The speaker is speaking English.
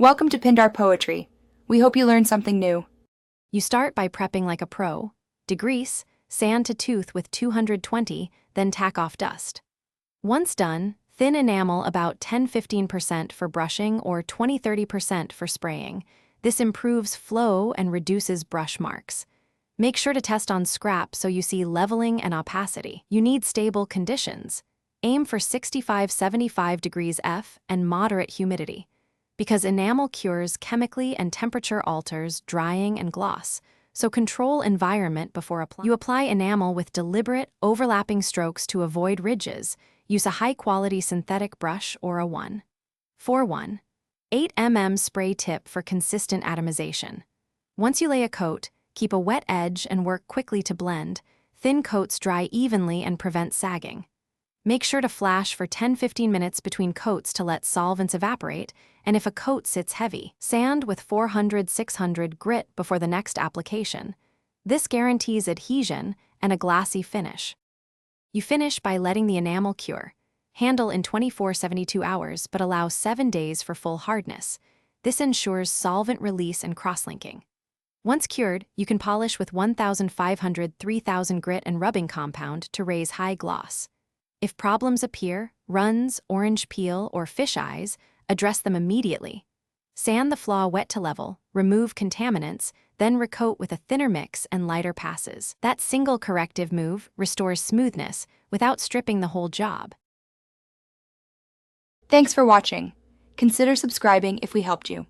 Welcome to Pindar Poetry. We hope you learned something new. You start by prepping like a pro. Degrease, sand to tooth with 220, then tack off dust. Once done, thin enamel about 10–15% for brushing or 20–30% for spraying. This improves flow and reduces brush marks. Make sure to test on scrap so you see leveling and opacity. You need stable conditions. Aim for 65–75 degrees F and moderate humidity, because enamel cures chemically and temperature alters drying and gloss, so control environment before applying. You apply enamel with deliberate, overlapping strokes to avoid ridges. Use a high-quality synthetic brush or a 1/4 8 mm spray tip for consistent atomization. Once you lay a coat, keep a wet edge and work quickly to blend. Thin coats dry evenly and prevent sagging. Make sure to flash for 10–15 minutes between coats to let solvents evaporate, and if a coat sits heavy, sand with 400–600 grit before the next application. This guarantees adhesion and a glassy finish. You finish by letting the enamel cure. Handle in 24–72 hours, but allow 7 days for full hardness. This ensures solvent release and cross-linking. Once cured, you can polish with 1,500–3,000 grit and rubbing compound to raise high gloss. If problems appear, runs, orange peel, or fish eyes, address them immediately. Sand the flaw wet to level, remove contaminants, then recoat with a thinner mix and lighter passes. That single corrective move restores smoothness without stripping the whole job. Thanks for watching. Consider subscribing if we helped you.